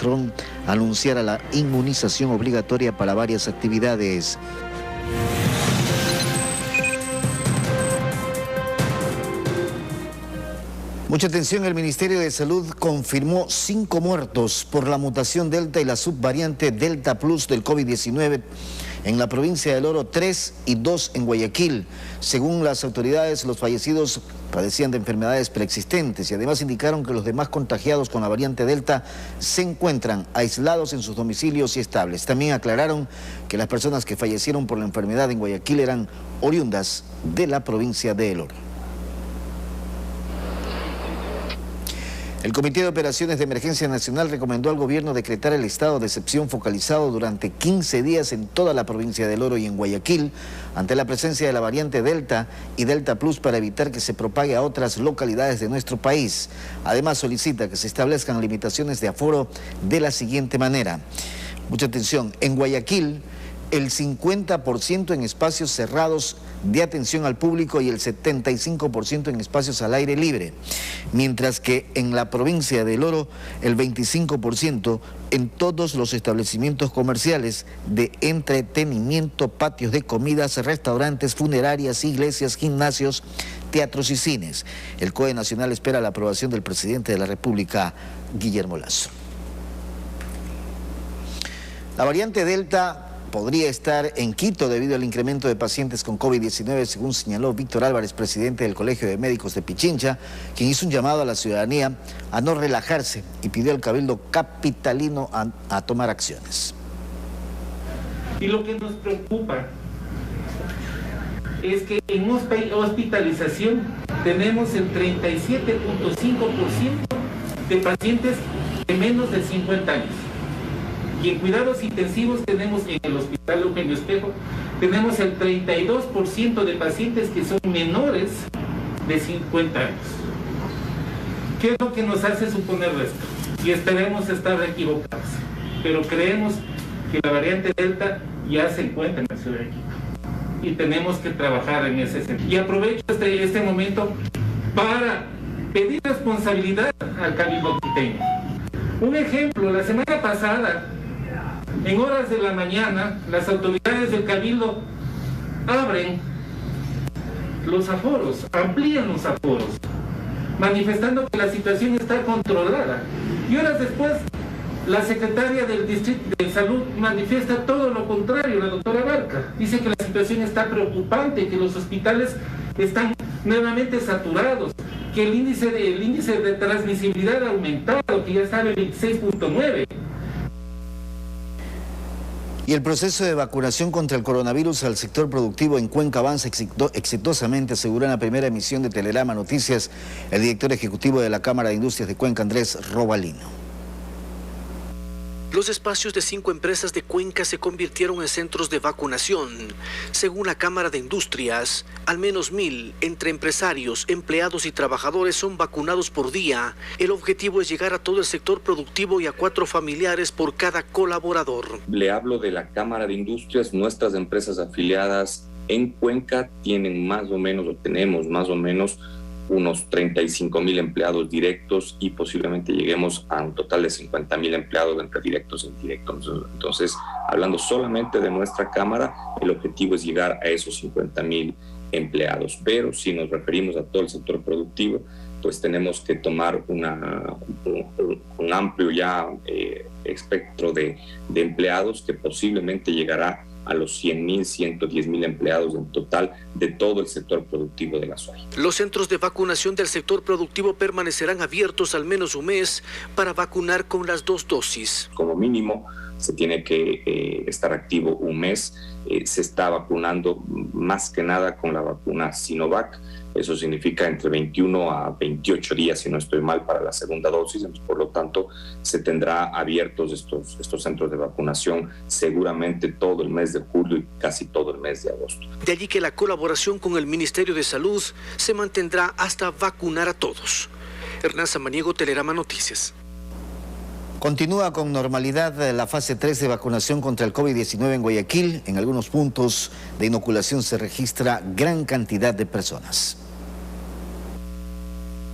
Macron anunciara la inmunización obligatoria para varias actividades. Mucha atención, el Ministerio de Salud confirmó 5 muertos por la mutación Delta y la subvariante Delta Plus del COVID-19 en la provincia del Oro, 3 y 2 en Guayaquil. Según las autoridades, los fallecidos padecían de enfermedades preexistentes y además indicaron que los demás contagiados con la variante Delta se encuentran aislados en sus domicilios y estables. También aclararon que las personas que fallecieron por la enfermedad en Guayaquil eran oriundas de la provincia de El Oro. El Comité de Operaciones de Emergencia Nacional recomendó al gobierno decretar el estado de excepción focalizado durante 15 días en toda la provincia del Oro y en Guayaquil ante la presencia de la variante Delta y Delta Plus para evitar que se propague a otras localidades de nuestro país. Además, solicita que se establezcan limitaciones de aforo de la siguiente manera. Mucha atención, en Guayaquil el 50% en espacios cerrados de atención al público y el 75% en espacios al aire libre, mientras que en la provincia del Oro el 25% en todos los establecimientos comerciales de entretenimiento, patios de comidas, restaurantes, funerarias, iglesias, gimnasios, teatros y cines. El COE Nacional espera la aprobación del presidente de la República, Guillermo Lasso. La variante Delta podría estar en Quito debido al incremento de pacientes con COVID-19, según señaló Víctor Álvarez, presidente del Colegio de Médicos de Pichincha, quien hizo un llamado a la ciudadanía a no relajarse y pidió al Cabildo capitalino a tomar acciones. Y lo que nos preocupa es que en hospitalización tenemos el 37.5% de pacientes de menos de 50 años. Y en cuidados intensivos tenemos en el Hospital Eugenio Espejo, tenemos el 32% de pacientes que son menores de 50 años. ¿Qué es lo que nos hace suponer esto? Y esperemos estar equivocados, pero creemos que la variante Delta ya se encuentra en la ciudad de Quito y tenemos que trabajar en ese sentido. Y aprovecho este momento para pedir responsabilidad al Cabildo quiteño. Un ejemplo, la semana pasada, en horas de la mañana, las autoridades del Cabildo abren los aforos, amplían los aforos, manifestando que la situación está controlada. Y horas después, la secretaria del Distrito de Salud manifiesta todo lo contrario, la doctora Barca. Dice que la situación está preocupante, que los hospitales están nuevamente saturados, que el índice de transmisibilidad ha aumentado, que ya está en el 26.9. Y el proceso de vacunación contra el coronavirus al sector productivo en Cuenca avanza exitosamente, aseguró en la primera emisión de Telerama Noticias el director ejecutivo de la Cámara de Industrias de Cuenca, Andrés Robalino. Los espacios de 5 empresas de Cuenca se convirtieron en centros de vacunación. Según la Cámara de Industrias, al menos 1.000 entre empresarios, empleados y trabajadores son vacunados por día. El objetivo es llegar a todo el sector productivo y a 4 familiares por cada colaborador. Le hablo de la Cámara de Industrias. Nuestras empresas afiliadas en Cuenca tienen más o menos, o tenemos más o menos, unos 35.000 empleados directos y posiblemente lleguemos a un total de 50.000 empleados entre directos e indirectos. Entonces, hablando solamente de nuestra Cámara, el objetivo es llegar a esos 50.000 empleados. Pero si nos referimos a todo el sector productivo, pues tenemos que tomar un amplio ya espectro de empleados que posiblemente llegará a los 100.000, 110.000 empleados en total de todo el sector productivo de la SUAY. Los centros de vacunación del sector productivo permanecerán abiertos al menos un mes para vacunar con las 2 dosis. Como mínimo se tiene que estar activo un mes. Se está vacunando más que nada con la vacuna Sinovac. Eso significa entre 21 a 28 días, si no estoy mal, para la segunda dosis. Por lo tanto, se tendrá abiertos estos centros de vacunación seguramente todo el mes de julio y casi todo el mes de agosto. De allí que la colaboración con el Ministerio de Salud se mantendrá hasta vacunar a todos. Hernán Samaniego, Telerama Noticias. Continúa con normalidad la fase 3 de vacunación contra el COVID-19 en Guayaquil. En algunos puntos de inoculación se registra gran cantidad de personas.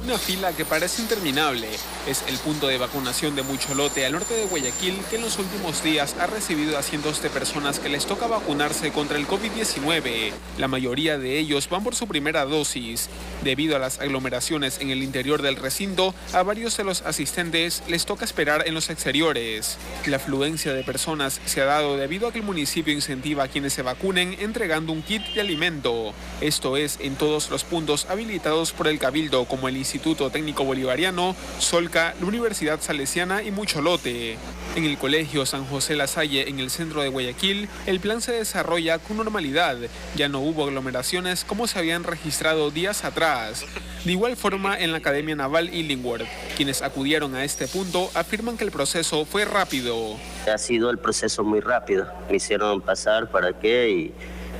Una fila que parece interminable. Es el punto de vacunación de Mucholote, al norte de Guayaquil, que en los últimos días ha recibido a cientos de personas que les toca vacunarse contra el COVID-19. La mayoría de ellos van por su primera dosis. Debido a las aglomeraciones en el interior del recinto, a varios de los asistentes les toca esperar en los exteriores. La afluencia de personas se ha dado debido a que el municipio incentiva a quienes se vacunen entregando un kit de alimento. Esto es en todos los puntos habilitados por el Cabildo, como el Instituto Técnico Bolivariano, Solca, la Universidad Salesiana y Mucholote. En el Colegio San José Lasalle, en el centro de Guayaquil, el plan se desarrolla con normalidad. Ya no hubo aglomeraciones como se habían registrado días atrás. De igual forma, en la Academia Naval Illingworth, quienes acudieron a este punto afirman que el proceso fue rápido. Ha sido el proceso muy rápido. Me hicieron pasar para qué y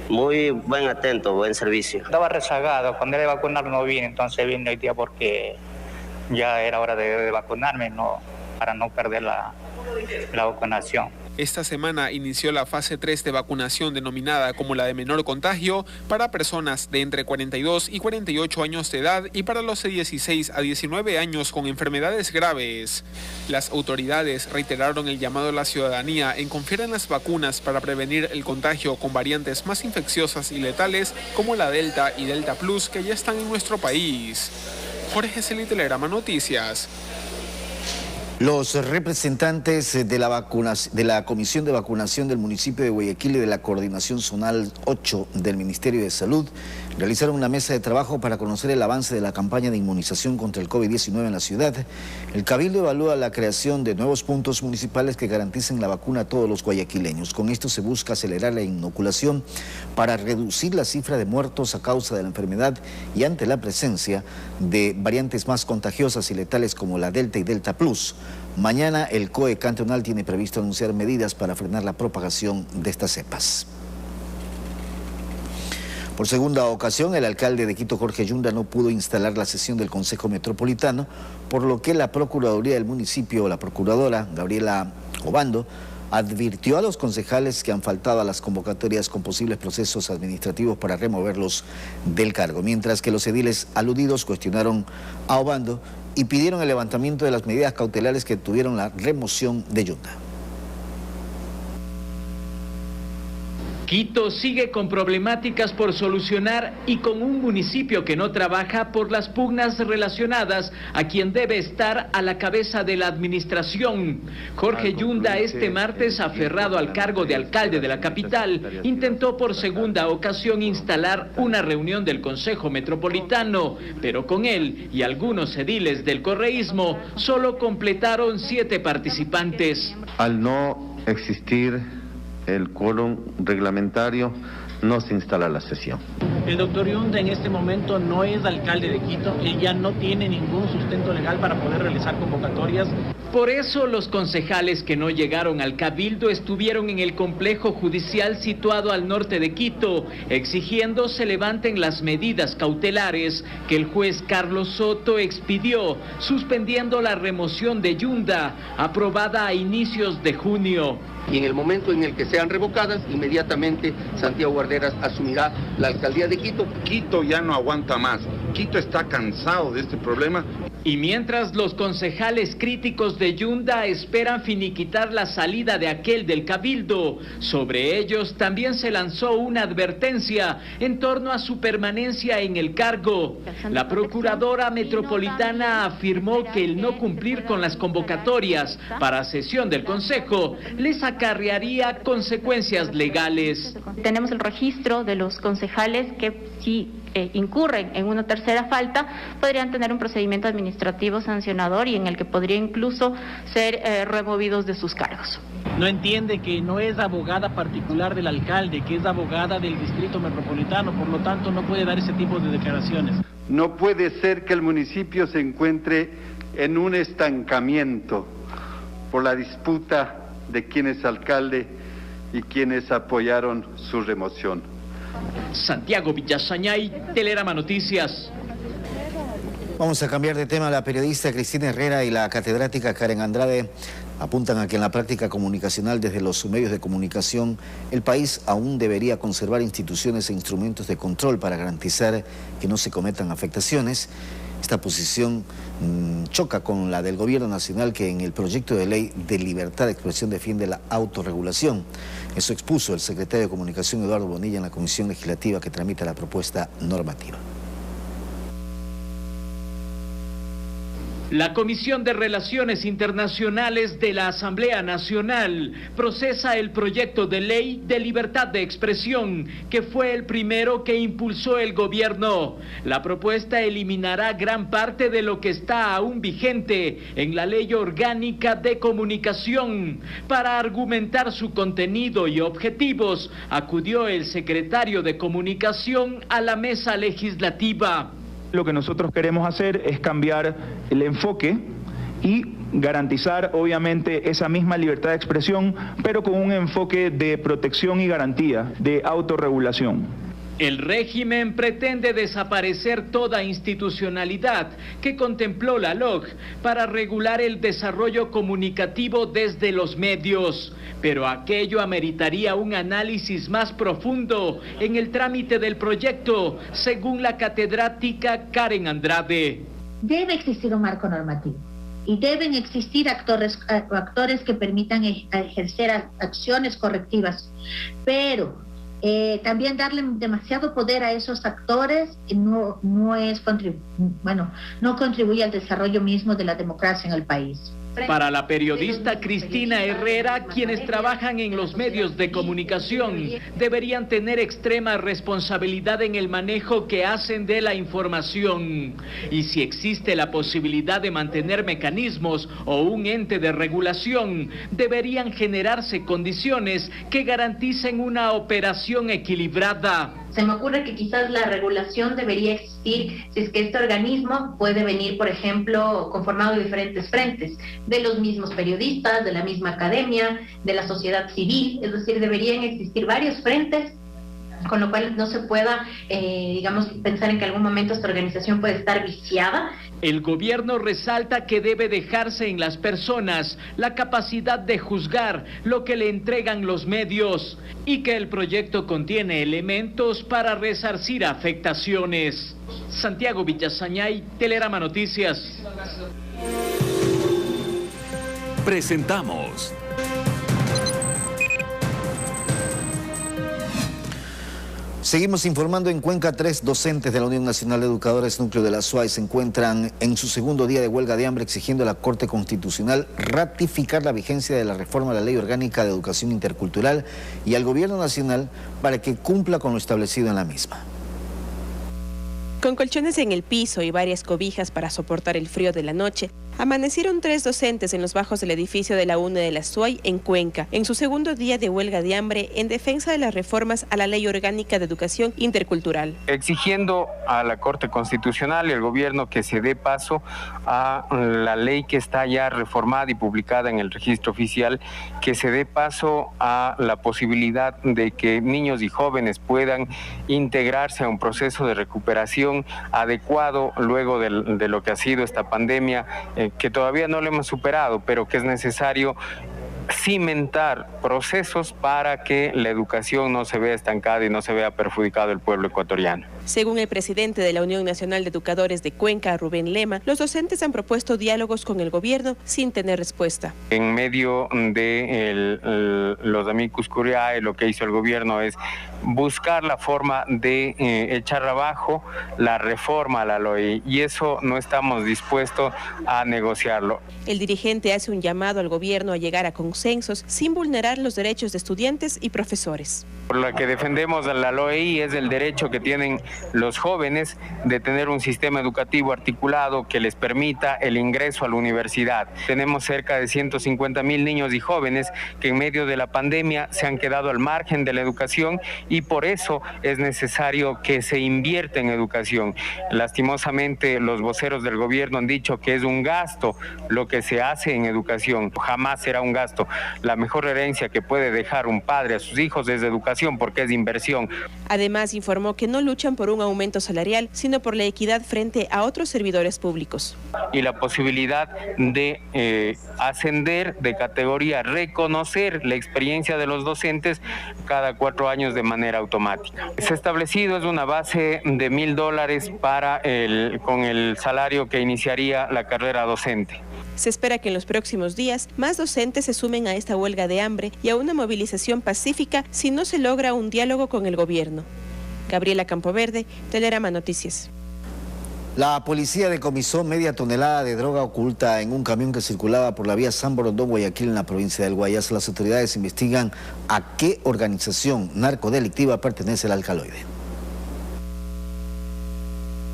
muy buen atento, buen servicio. Estaba rezagado, cuando era de vacunar no vine, entonces vine hoy día porque ya era hora de vacunarme, para no perder la vacunación. Esta semana inició la fase 3 de vacunación denominada como la de menor contagio para personas de entre 42 y 48 años de edad y para los de 16 a 19 años con enfermedades graves. Las autoridades reiteraron el llamado a la ciudadanía en confiar en las vacunas para prevenir el contagio con variantes más infecciosas y letales como la Delta y Delta Plus que ya están en nuestro país. Jorge Celi, Telegrama Noticias. Los representantes de la Comisión de Vacunación del municipio de Guayaquil y de la Coordinación Zonal 8 del Ministerio de Salud realizaron una mesa de trabajo para conocer el avance de la campaña de inmunización contra el COVID-19 en la ciudad. El Cabildo evalúa la creación de nuevos puntos municipales que garanticen la vacuna a todos los guayaquileños. Con esto se busca acelerar la inoculación para reducir la cifra de muertos a causa de la enfermedad y ante la presencia de variantes más contagiosas y letales como la Delta y Delta Plus. Mañana el COE cantonal tiene previsto anunciar medidas para frenar la propagación de estas cepas. Por segunda ocasión, el alcalde de Quito, Jorge Yunda, no pudo instalar la sesión del Consejo Metropolitano, por lo que la Procuraduría del municipio, la procuradora Gabriela Obando, advirtió a los concejales que han faltado a las convocatorias con posibles procesos administrativos para removerlos del cargo, mientras que los ediles aludidos cuestionaron a Obando y pidieron el levantamiento de las medidas cautelares que tuvieron la remoción de Yunda. Quito sigue con problemáticas por solucionar y con un municipio que no trabaja por las pugnas relacionadas a quien debe estar a la cabeza de la administración. Jorge Yunda este martes, aferrado al cargo de alcalde de la capital, intentó por segunda ocasión instalar una reunión del Consejo Metropolitano, pero con él y algunos ediles del correísmo solo completaron 7 participantes. Al no existir el quórum reglamentario, no se instala la sesión. El doctor Yunda en este momento no es alcalde de Quito, él ya no tiene ningún sustento legal para poder realizar convocatorias. Por eso los concejales que no llegaron al Cabildo estuvieron en el complejo judicial situado al norte de Quito, exigiendo se levanten las medidas cautelares que el juez Carlos Soto expidió, suspendiendo la remoción de Yunda, aprobada a inicios de junio. Y en el momento en el que sean revocadas, inmediatamente Santiago Guarderas asumirá la alcaldía de Quito. Quito ya no aguanta más. Quito está cansado de este problema. Y mientras los concejales críticos de Yunda esperan finiquitar la salida de aquel del Cabildo, sobre ellos también se lanzó una advertencia en torno a su permanencia en el cargo. La procuradora metropolitana afirmó que el no cumplir con las convocatorias para sesión del Consejo les acarrearía consecuencias legales. Tenemos el registro de los concejales que si incurren en una tercera falta, podrían tener un procedimiento administrativo sancionador y en el que podría incluso ser removidos de sus cargos. No entiende que no es abogada particular del alcalde, que es abogada del distrito metropolitano, por lo tanto no puede dar ese tipo de declaraciones. No puede ser que el municipio se encuentre en un estancamiento por la disputa de quién es alcalde y quienes apoyaron su remoción. Santiago Villasañay, Telegrama Noticias. Vamos a cambiar de tema. La periodista Cristina Herrera y la catedrática Karen Andrade apuntan a que en la práctica comunicacional desde los medios de comunicación el país aún debería conservar instituciones e instrumentos de control para garantizar que no se cometan afectaciones. Esta posición choca con la del Gobierno Nacional, que en el proyecto de ley de libertad de expresión defiende la autorregulación. Eso expuso el secretario de Comunicación, Eduardo Bonilla, en la comisión legislativa que tramita la propuesta normativa. La Comisión de Relaciones Internacionales de la Asamblea Nacional procesa el proyecto de ley de libertad de expresión, que fue el primero que impulsó el gobierno. La propuesta eliminará gran parte de lo que está aún vigente en la Ley Orgánica de Comunicación. Para argumentar su contenido y objetivos, acudió el secretario de Comunicación a la mesa legislativa. Lo que nosotros queremos hacer es cambiar el enfoque y garantizar obviamente esa misma libertad de expresión, pero con un enfoque de protección y garantía, de autorregulación. El régimen pretende desaparecer toda institucionalidad que contempló la LOG para regular el desarrollo comunicativo desde los medios, pero aquello ameritaría un análisis más profundo en el trámite del proyecto, según la catedrática Karen Andrade. Debe existir un marco normativo y deben existir actores que permitan ejercer acciones correctivas, pero también darle demasiado poder a esos actores no contribuye al desarrollo mismo de la democracia en el país. Para la periodista Cristina Herrera, quienes trabajan en los medios de comunicación deberían tener extrema responsabilidad en el manejo que hacen de la información. Y si existe la posibilidad de mantener mecanismos o un ente de regulación, deberían generarse condiciones que garanticen una operación equilibrada. Se me ocurre que quizás la regulación debería existir si es que este organismo puede venir, por ejemplo, conformado de diferentes frentes, de los mismos periodistas, de la misma academia, de la sociedad civil, es decir, deberían existir varios frentes, con lo cual no se pueda, pensar en que en algún momento esta organización puede estar viciada. El gobierno resalta que debe dejarse en las personas la capacidad de juzgar lo que le entregan los medios y que el proyecto contiene elementos para resarcir afectaciones. Santiago Villasañay, Telerama Noticias. Presentamos Seguimos informando. En Cuenca, 3 docentes de la Unión Nacional de Educadores Núcleo de la SUAY se encuentran en su segundo día de huelga de hambre, exigiendo a la Corte Constitucional ratificar la vigencia de la reforma a la Ley Orgánica de Educación Intercultural y al Gobierno Nacional para que cumpla con lo establecido en la misma. Con colchones en el piso y varias cobijas para soportar el frío de la noche, amanecieron 3 docentes en los bajos del edificio de la UNE de la SUAY en Cuenca, en su segundo día de huelga de hambre en defensa de las reformas a la Ley Orgánica de Educación Intercultural. Exigiendo a la Corte Constitucional y al gobierno que se dé paso a la ley que está ya reformada y publicada en el registro oficial, que se dé paso a la posibilidad de que niños y jóvenes puedan integrarse a un proceso de recuperación adecuado luego de lo que ha sido esta pandemia, que todavía no lo hemos superado, pero que es necesario cimentar procesos para que la educación no se vea estancada y no se vea perjudicado el pueblo ecuatoriano. Según el presidente de la Unión Nacional de Educadores de Cuenca, Rubén Lema, los docentes han propuesto diálogos con el gobierno sin tener respuesta. En medio de los amicus curiae, lo que hizo el gobierno es buscar la forma de echar abajo la reforma a la LOI, y eso no estamos dispuestos a negociarlo. El dirigente hace un llamado al gobierno a llegar a consensos sin vulnerar los derechos de estudiantes y profesores. Por lo que defendemos a la LOI es el derecho que tienen los jóvenes de tener un sistema educativo articulado que les permita el ingreso a la universidad. Tenemos cerca de 150,000 niños y jóvenes que en medio de la pandemia se han quedado al margen de la educación, y por eso es necesario que se invierta en educación. Lastimosamente, los voceros del gobierno han dicho que es un gasto lo que se hace en educación. Jamás será un gasto. La mejor herencia que puede dejar un padre a sus hijos es educación, porque es inversión. Además, informó que no luchan por por un aumento salarial, sino por la equidad frente a otros servidores públicos. Y la posibilidad de ascender de categoría, reconocer la experiencia de los docentes cada 4 años de manera automática. Se ha establecido es una base de $1,000 con el salario que iniciaría la carrera docente. Se espera que en los próximos días más docentes se sumen a esta huelga de hambre y a una movilización pacífica si no se logra un diálogo con el gobierno. Gabriela Campoverde, Telerama Noticias. La policía decomisó media tonelada de droga oculta en un camión que circulaba por la vía San Borondón-Guayaquil en la provincia del Guayas. Las autoridades investigan a qué organización narcodelictiva pertenece el alcaloide.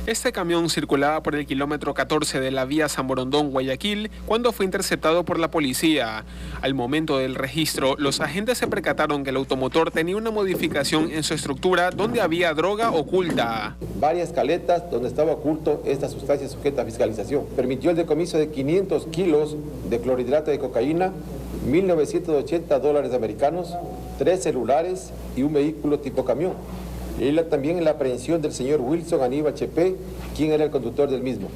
Este camión circulaba por el kilómetro 14 de la vía San Borondón-Guayaquil cuando fue interceptado por la policía. Al momento del registro, los agentes se percataron que el automotor tenía una modificación en su estructura donde había droga oculta. Varias caletas donde estaba oculto esta sustancia sujeta a fiscalización. Permitió el decomiso de 500 kilos de clorhidrato de cocaína, $1,980 americanos, 3 celulares y un vehículo tipo camión. Y también la aprehensión del señor Wilson Aníbal Chepé, quien era el conductor del mismo.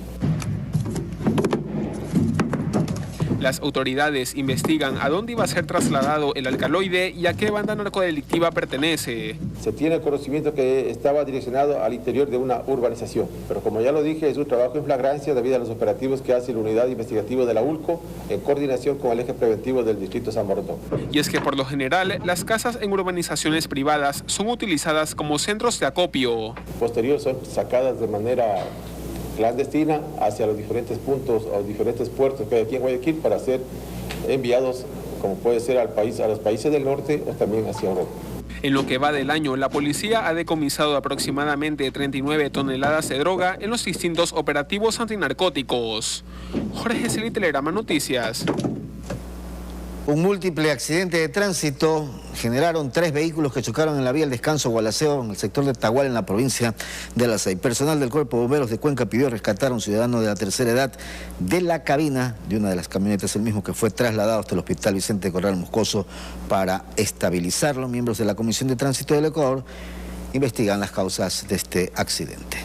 Las autoridades investigan a dónde iba a ser trasladado el alcaloide y a qué banda narcodelictiva pertenece. Se tiene conocimiento que estaba direccionado al interior de una urbanización, pero como ya lo dije, es un trabajo en flagrancia debido a los operativos que hace la unidad investigativa de la ULCO en coordinación con el eje preventivo del distrito San Borondón. Y es que por lo general, las casas en urbanizaciones privadas son utilizadas como centros de acopio. Posterior son sacadas de manera clandestina hacia los diferentes puntos o diferentes puertos que hay aquí en Guayaquil para ser enviados, como puede ser a los países del norte o también hacia Europa. En lo que va del año, la policía ha decomisado aproximadamente 39 toneladas de droga en los distintos operativos antinarcóticos. Jorge Celi, Telerama Noticias. Un múltiple accidente de tránsito generaron 3 vehículos que chocaron en la vía El Descanso Gualaceo, en el sector de Tahual, en la provincia de La Ceiba. Personal del Cuerpo de Bomberos de Cuenca pidió rescatar a un ciudadano de la tercera edad de la cabina de una de las camionetas, el mismo que fue trasladado hasta el Hospital Vicente Corral Moscoso para estabilizarlo. Miembros de la Comisión de Tránsito del Ecuador investigan las causas de este accidente.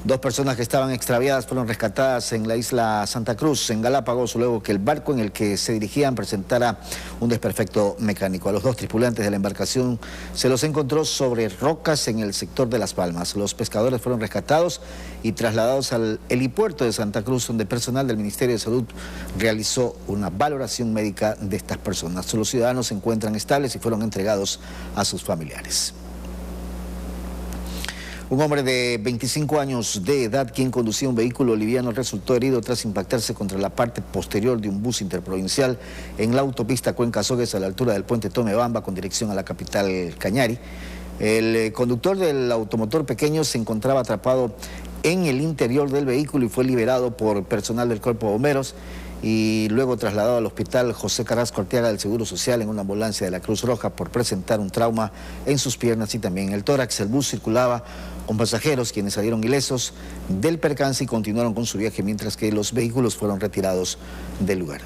2 personas que estaban extraviadas fueron rescatadas en la isla Santa Cruz, en Galápagos, luego que el barco en el que se dirigían presentara un desperfecto mecánico. A los 2 tripulantes de la embarcación se los encontró sobre rocas en el sector de Las Palmas. Los pescadores fueron rescatados y trasladados al helipuerto de Santa Cruz, donde personal del Ministerio de Salud realizó una valoración médica de estas personas. Los ciudadanos se encuentran estables y fueron entregados a sus familiares. Un hombre de 25 años de edad, quien conducía un vehículo liviano, resultó herido tras impactarse contra la parte posterior de un bus interprovincial en la autopista Cuenca-Sogues, a la altura del puente Tomebamba, con dirección a la capital Cañari. El conductor del automotor pequeño se encontraba atrapado en el interior del vehículo y fue liberado por personal del Cuerpo de Bomberos y luego trasladado al hospital José Carrasco Arteaga del Seguro Social en una ambulancia de la Cruz Roja por presentar un trauma en sus piernas y también en el tórax. El bus circulaba con pasajeros quienes salieron ilesos del percance y continuaron con su viaje, mientras que los vehículos fueron retirados del lugar.